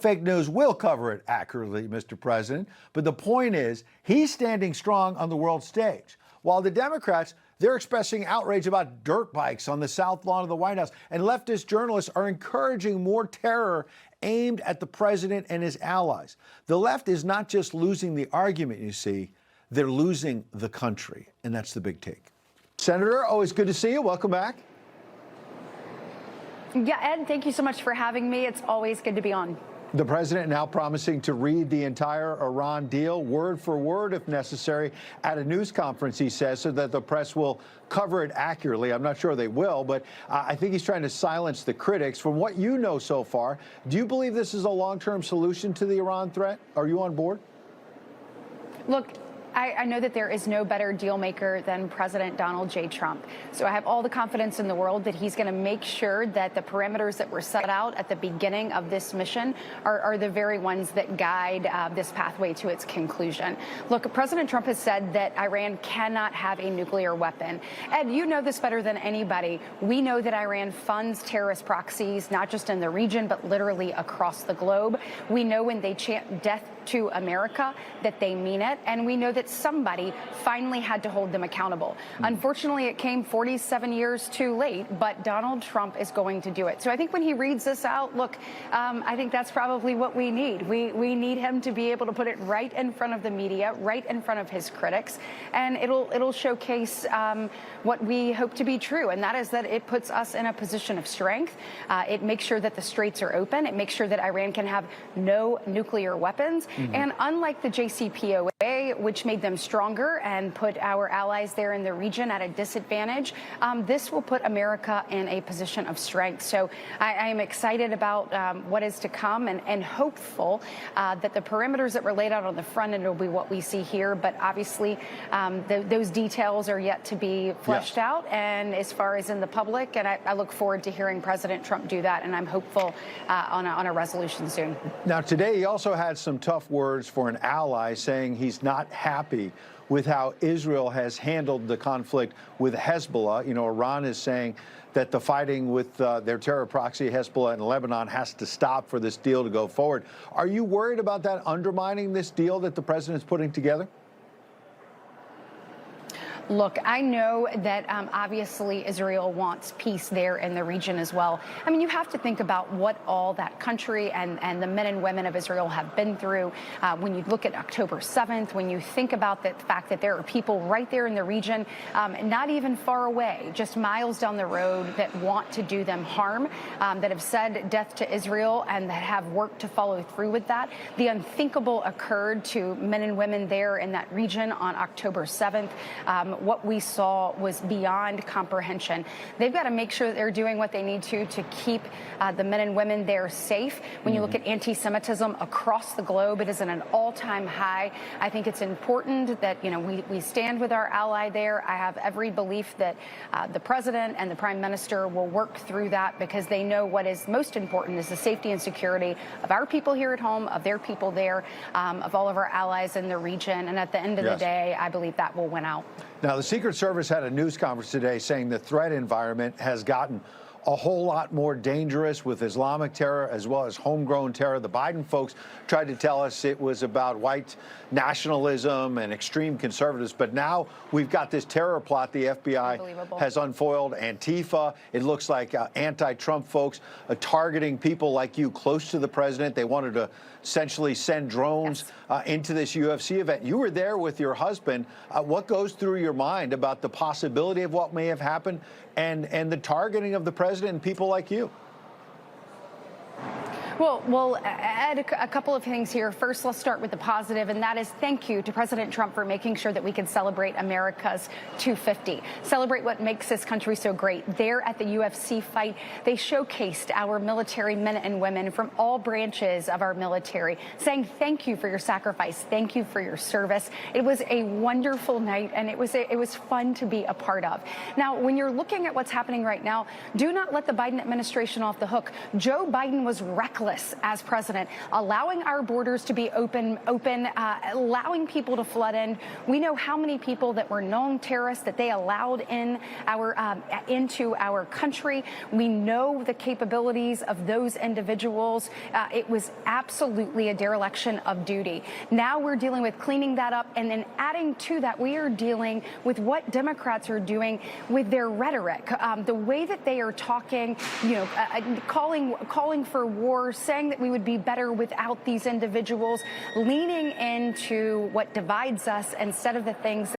fake news will cover it accurately, Mr. President. But the point is, he's standing strong on the world stage. While the Democrats, they're expressing outrage about dirt bikes on the South Lawn of the White House. And leftist journalists are encouraging more terror aimed at the president and his allies. The left is not just losing the argument, you see, they're losing the country. And that's the big take. Senator, always good to see you. Welcome back. Yeah, Ed, thank you so much for having me. It's always good to be on. The president now promising to read the entire Iran deal word for word, if necessary, at a news conference, he says, so that the press will cover it accurately. I'm not sure they will, but I think he's trying to silence the critics. From what you know so far, do you believe this is a long-term solution to the Iran threat? Are you on board? Look, I know that there is no better deal maker than President Donald J. Trump. So I have all the confidence in the world that he's going to make sure that the parameters that were set out at the beginning of this mission are the very ones that guide this pathway to its conclusion. Look, President Trump has said that Iran cannot have a nuclear weapon. Ed, you know this better than anybody. We know that Iran funds terrorist proxies, not just in the region, but literally across the globe. We know when they chant death to America that they mean it, and we know that somebody finally had to hold them accountable. Unfortunately, it came 47 years too late, but Donald Trump is going to do it. So I think when he reads this out, look, I think that's probably what we need. We need him to be able to put it right in front of the media, right in front of his critics, and it'll showcase what we hope to be true, and that is that it puts us in a position of strength. It makes sure that the straits are open. It makes sure that Iran can have no nuclear weapons. And unlike the JCPOA, which made them stronger and put our allies there in the region at a disadvantage, this will put America in a position of strength. So I am excited about what is to come and hopeful that the perimeters that were laid out on the front end will be what we see here. But obviously, those details are yet to be fleshed out. And as far as in the public, and I look forward to hearing President Trump do that. And I'm hopeful on a resolution soon. Now, today, he also had some tough words for an ally, saying he's not happy with how Israel has handled the conflict with Hezbollah. You know, Iran is saying that the fighting with their terror proxy, Hezbollah in Lebanon, has to stop for this deal to go forward. Are you worried about that undermining this deal that the president is putting together? Look, I know that obviously Israel wants peace there in the region as well. I mean, you have to think about what all that country and the men and women of Israel have been through. When you look at October 7th, when you think about the fact that there are people right there in the region, not even far away, just miles down the road, that want to do them harm, that have said death to Israel and that have worked to follow through with that. The unthinkable occurred to men and women there in that region on October 7th. What we saw was beyond comprehension. They've got to make sure that they're doing what they need to keep the men and women there safe. When you look at anti-Semitism across the globe, it is at an all-time high. I think it's important that, you know, we stand with our ally there. I have every belief that the president and the prime minister will work through that, because they know what is most important is the safety and security of our people here at home, of their people there, of all of our allies in the region. And at the end of the day, I believe that will win out. Now, the Secret Service had a news conference today saying the threat environment has gotten a whole lot more dangerous with Islamic terror as well as homegrown terror. The Biden folks tried to tell us it was about white nationalism and extreme conservatives, but now we've got this terror plot the FBI has unfoiled. Antifa, it looks like anti-Trump folks targeting people like you close to the president. They wanted to essentially send drones into this UFC event. You were there with your husband. What goes through your mind about the possibility of what may have happened and the targeting of the president and people like you? Well, Ed, a couple of things here. First, let's start with the positive, and that is thank you to President Trump for making sure that we can celebrate America's 250, celebrate what makes this country so great. There at the UFC fight, they showcased our military men and women from all branches of our military, saying thank you for your sacrifice, thank you for your service. It was a wonderful night, and it was fun to be a part of. Now, when you're looking at what's happening right now, do not let the Biden administration off the hook. Joe Biden was reckless reckless as president, allowing our borders to be open, allowing people to flood in. We know how many people that were known terrorists that they allowed in into our country. We know the capabilities of those individuals. It was absolutely a dereliction of duty. Now we're dealing with cleaning that up, and then adding to that, we are dealing with what Democrats are doing with their rhetoric, the way that they are talking, calling for war, saying that we would be better without these individuals, leaning into what divides us instead of the things